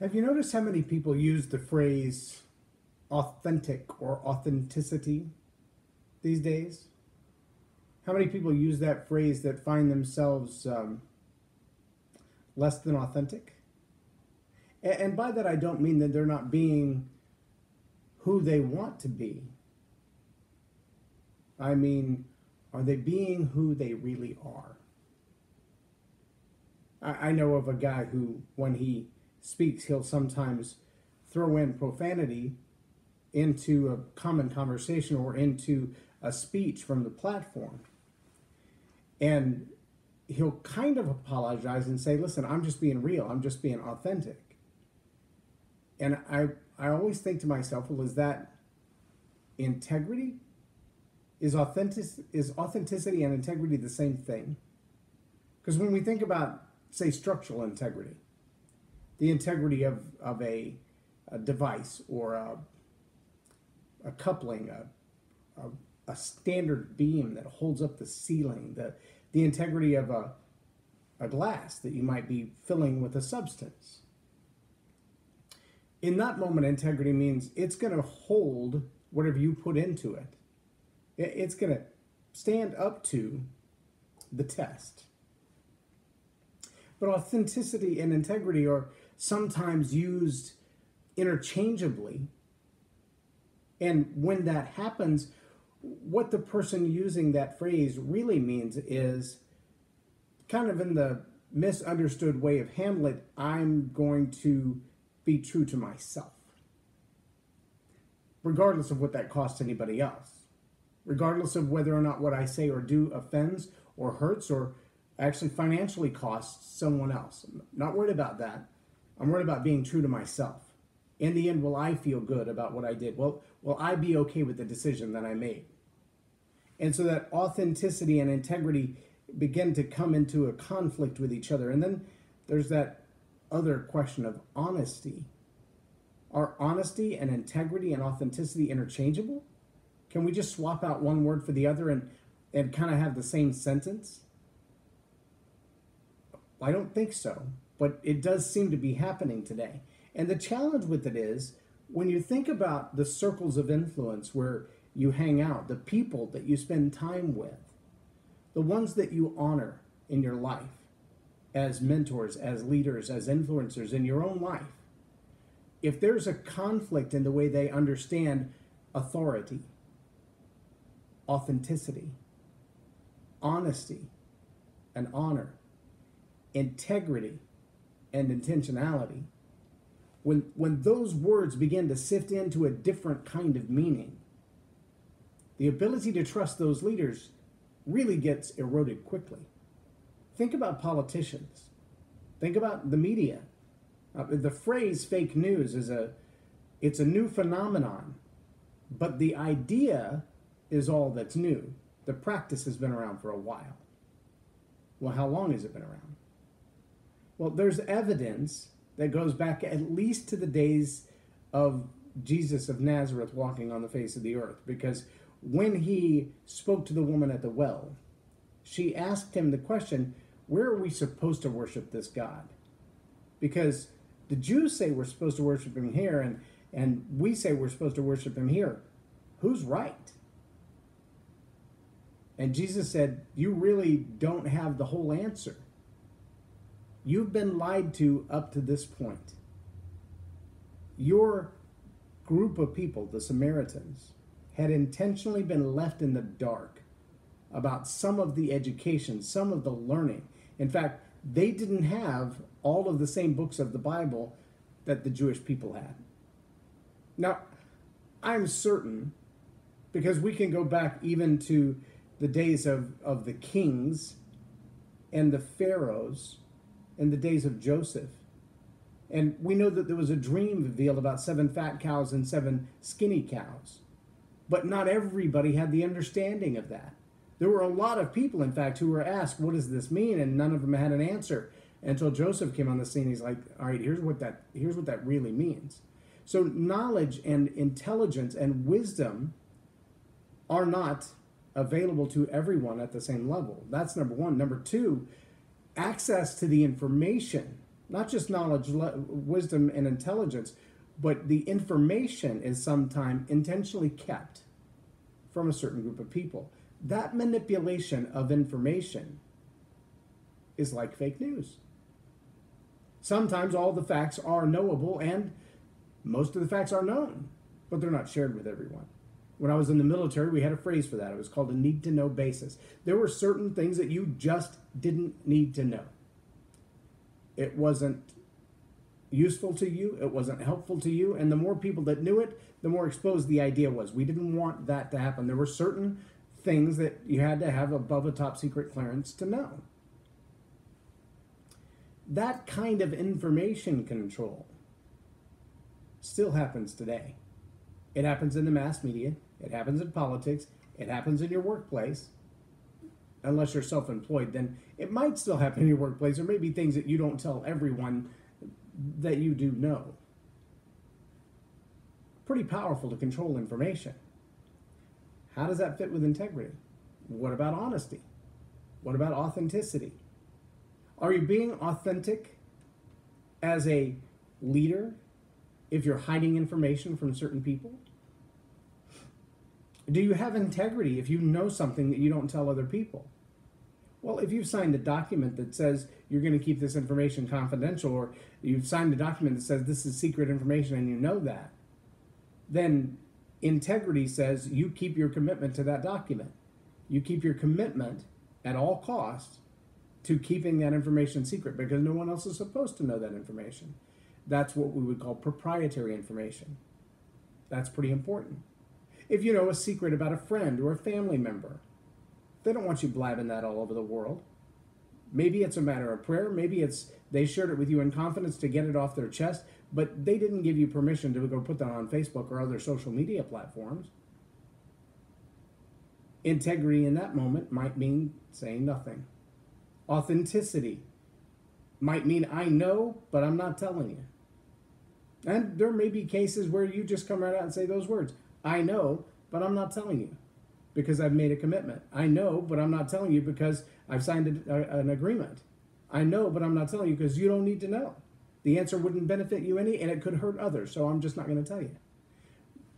Have you noticed how many people use the phrase authentic or authenticity these days? How many people use that phrase that find themselves less than authentic? And by that, I don't mean that they're not being who they want to be. I mean, are they being who they really are? I know of a guy who, when he speaks, he'll sometimes throw in profanity into a common conversation or into a speech from the platform. And he'll kind of apologize and say, listen, I'm just being real. I'm just being authentic. And I always think to myself, well, is that integrity? Is authenticity and integrity the same thing? Because when we think about, say, structural integrity, the integrity of a device or a coupling, a standard beam that holds up the ceiling, the integrity of a glass that you might be filling with a substance. In that moment, integrity means it's going to hold whatever you put into it. It's going to stand up to the test. But authenticity and integrity are sometimes used interchangeably. And when that happens, what the person using that phrase really means is kind of in the misunderstood way of Hamlet, I'm going to be true to myself, regardless of what that costs anybody else, regardless of whether or not what I say or do offends or hurts or actually financially costs someone else. I'm not worried about that. I'm worried about being true to myself. In the end, will I feel good about what I did? Will I be okay with the decision that I made? And so that authenticity and integrity begin to come into a conflict with each other. And then there's that other question of honesty. Are honesty and integrity and authenticity interchangeable? Can we just swap out one word for the other and kind of have the same sentence? I don't think so, but it does seem to be happening today. And the challenge with it is, when you think about the circles of influence where you hang out, the people that you spend time with, the ones that you honor in your life as mentors, as leaders, as influencers in your own life, if there's a conflict in the way they understand authority, authenticity, honesty, and honor, integrity, and intentionality, when those words begin to sift into a different kind of meaning, the ability to trust those leaders really gets eroded quickly. Think about politicians. Think about the media. The phrase fake news it's a new phenomenon, but the idea is all that's new. The practice has been around for a while. Well, how long has it been around? Well, there's evidence that goes back at least to the days of Jesus of Nazareth walking on the face of the earth, because when he spoke to the woman at the well, she asked him the question, where are we supposed to worship this God? Because the Jews say we're supposed to worship him here, and we say we're supposed to worship him here. Who's right? And Jesus said, you really don't have the whole answer. You've been lied to up to this point. Your group of people, the Samaritans, had intentionally been left in the dark about some of the education, some of the learning. In fact, they didn't have all of the same books of the Bible that the Jewish people had. Now, I'm certain, because we can go back even to the days of the kings and the pharaohs and the days of Joseph. And we know that there was a dream revealed about 7 fat cows and 7 skinny cows. But not everybody had the understanding of that. There were a lot of people, in fact, who were asked, what does this mean? And none of them had an answer until Joseph came on the scene. He's like, all right, here's what that really means. So knowledge and intelligence and wisdom are not available to everyone at the same level. That's number one. Number two, access to the information Not just knowledge, wisdom, and intelligence, but the information is sometimes intentionally kept from a certain group of people. That manipulation of information is like fake news. Sometimes all the facts are knowable, and most of the facts are known, but they're not shared with everyone. When I was in the military, we had a phrase for that. It was called a need-to-know basis. There were certain things that you just didn't need to know. It wasn't useful to you, it wasn't helpful to you, and the more people that knew it, the more exposed the idea was. We didn't want that to happen. There were certain things that you had to have above a top secret clearance to know. That kind of information control still happens today. It happens in the mass media, it happens in politics, it happens in your workplace. Unless you're self-employed, then it might still happen in your workplace. There may be things that you don't tell everyone that you do know. Pretty powerful to control information. How does that fit with integrity? What about honesty? What about authenticity? Are you being authentic as a leader if you're hiding information from certain people? Do you have integrity if you know something that you don't tell other people? Well, if you've signed a document that says you're going to keep this information confidential, or you've signed a document that says this is secret information and you know that, then integrity says you keep your commitment to that document. You keep your commitment at all costs to keeping that information secret, because no one else is supposed to know that information. That's what we would call proprietary information. That's pretty important. If you know a secret about a friend or a family member, they don't want you blabbing that all over the world. Maybe it's a matter of prayer. Maybe it's they shared it with you in confidence to get it off their chest, but they didn't give you permission to go put that on Facebook or other social media platforms. Integrity in that moment might mean saying nothing. Authenticity might mean I know, but I'm not telling you. And there may be cases where you just come right out and say those words. I know, but I'm not telling you because I've made a commitment. I know, but I'm not telling you because I've signed an agreement. I know, but I'm not telling you because you don't need to know. The answer wouldn't benefit you any, and it could hurt others, so I'm just not going to tell you.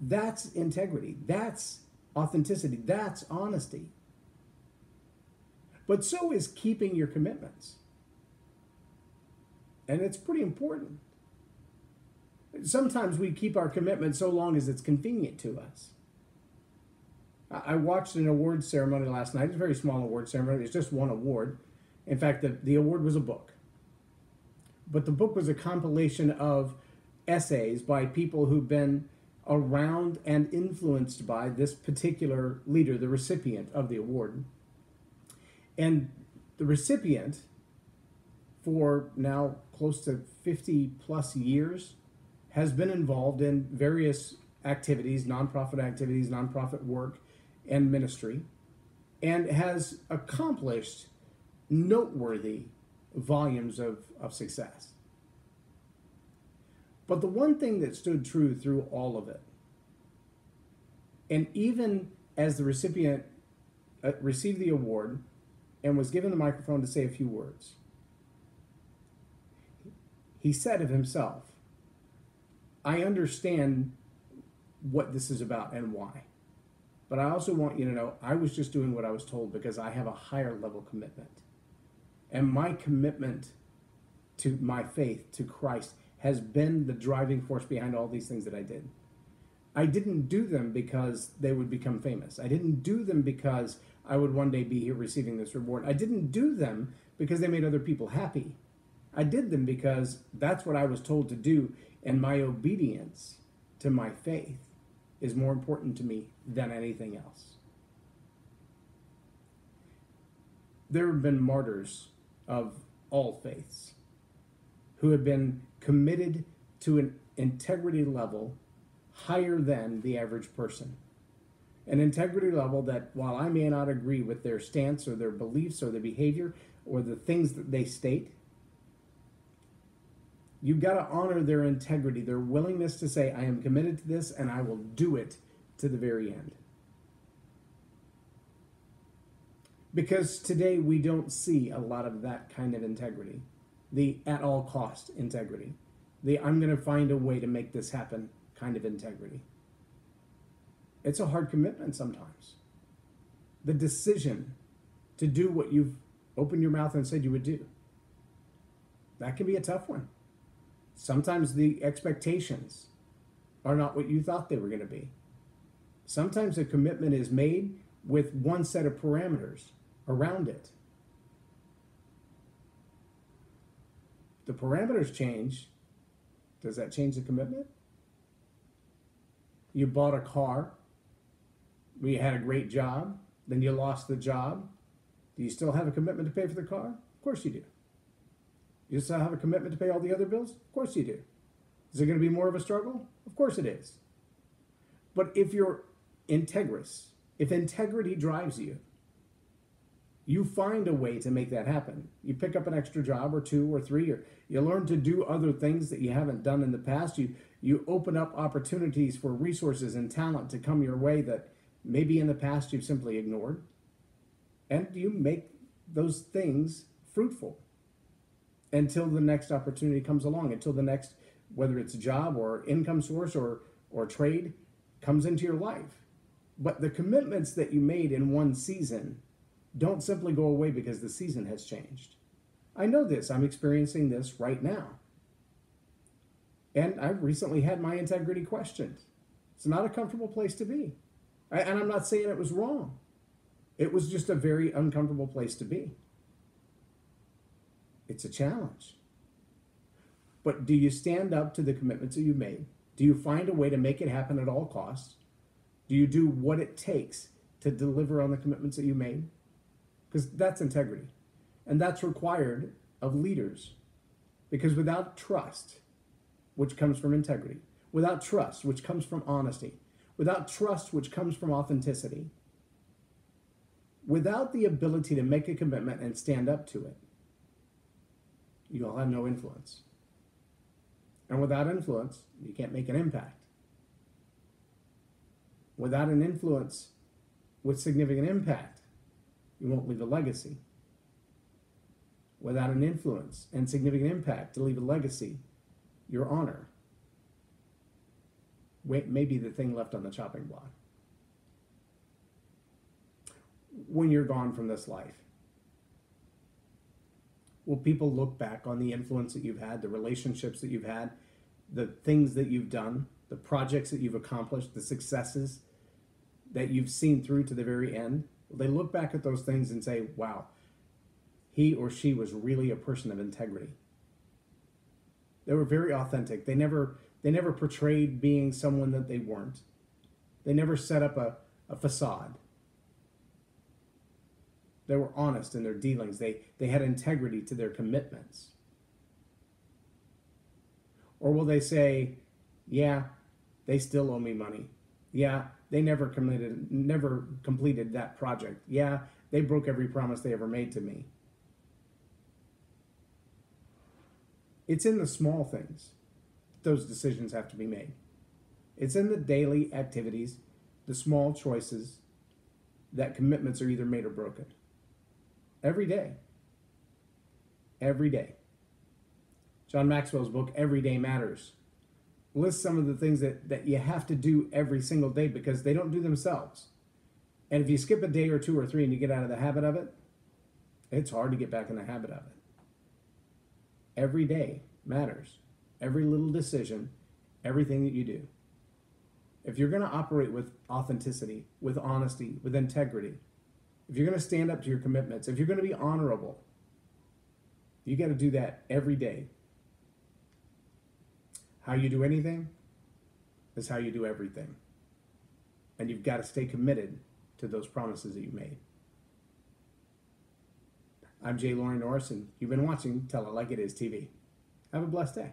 That's integrity. That's authenticity. That's honesty. But so is keeping your commitments. And it's pretty important. Sometimes we keep our commitment so long as it's convenient to us. I watched an award ceremony last night. It's a very small award ceremony. It's just one award. In fact, the award was a book. But the book was a compilation of essays by people who've been around and influenced by this particular leader, the recipient of the award. And the recipient, for now close to 50 plus years, has been involved in various activities, nonprofit work, and ministry, and has accomplished noteworthy volumes of success. But the one thing that stood true through all of it, and even as the recipient received the award and was given the microphone to say a few words, he said of himself, I understand what this is about and why. But I also want you to know I was just doing what I was told because I have a higher level commitment. And my commitment to my faith, to Christ, has been the driving force behind all these things that I did. I didn't do them because they would become famous. I didn't do them because I would one day be here receiving this reward. I didn't do them because they made other people happy. I did them because that's what I was told to do, and my obedience to my faith is more important to me than anything else. There have been martyrs of all faiths who have been committed to an integrity level higher than the average person. An integrity level that, while I may not agree with their stance or their beliefs or their behavior or the things that they state, you've got to honor their integrity, their willingness to say, I am committed to this and I will do it to the very end. Because today we don't see a lot of that kind of integrity. the at all cost integrity, the I'm going to find a way to make this happen kind of integrity. It's a hard commitment sometimes. The decision to do what you've opened your mouth and said you would do, that can be a tough one. Sometimes the expectations are not what you thought they were going to be. Sometimes a commitment is made with one set of parameters around it. The parameters change. Does that change the commitment? You bought a car, you had a great job, then you lost the job. Do you still have a commitment to pay for the car? Of course you do. You still have a commitment to pay all the other bills? Of course you do. Is it going to be more of a struggle? Of course it is. But if you're integrous, if integrity drives you, you find a way to make that happen. You pick up an extra job or two or three, or you learn to do other things that you haven't done in the past. You open up opportunities for resources and talent to come your way that maybe in the past you've simply ignored. And you make those things fruitful until the next opportunity comes along, until the next, whether it's a job or income source or trade, comes into your life. But the commitments that you made in one season don't simply go away because the season has changed. I know this. I'm experiencing this right now. And I've recently had my integrity questioned. It's not a comfortable place to be. And I'm not saying it was wrong. It was just a very uncomfortable place to be. It's a challenge. But do you stand up to the commitments that you made? Do you find a way to make it happen at all costs? Do you do what it takes to deliver on the commitments that you made? Because that's integrity. And that's required of leaders. Because without trust, which comes from integrity, without trust, which comes from honesty, without trust, which comes from authenticity, without the ability to make a commitment and stand up to it, you'll have no influence. And without influence, you can't make an impact. Without an influence with significant impact, you won't leave a legacy. Without an influence and significant impact to leave a legacy, your honor may be the thing left on the chopping block. When you're gone from this life, will people look back on the influence that you've had, the relationships that you've had, the things that you've done, the projects that you've accomplished, the successes that you've seen through to the very end? Will they look back at those things and say, wow, he or she was really a person of integrity? They were very authentic. They never portrayed being someone that they weren't. They never set up a facade. They were honest in their dealings. They had integrity to their commitments. Or will they say, yeah, they still owe me money. Yeah, they never completed that project. Yeah, they broke every promise they ever made to me. It's in the small things those decisions have to be made. It's in the daily activities, the small choices, that commitments are either made or broken. Every day. Every day. John Maxwell's book, Every Day Matters, lists some of the things that you have to do every single day because they don't do themselves. And if you skip a day or two or three and you get out of the habit of it, it's hard to get back in the habit of it. Every day matters. Every little decision, everything that you do. If you're going to operate with authenticity, with honesty, with integrity, if you're going to stand up to your commitments, if you're going to be honorable, you got to do that every day. How you do anything is how you do everything. And you've got to stay committed to those promises that you made. I'm J Loren Norris, and you've been watching Tell It Like It Is TV. Have a blessed day.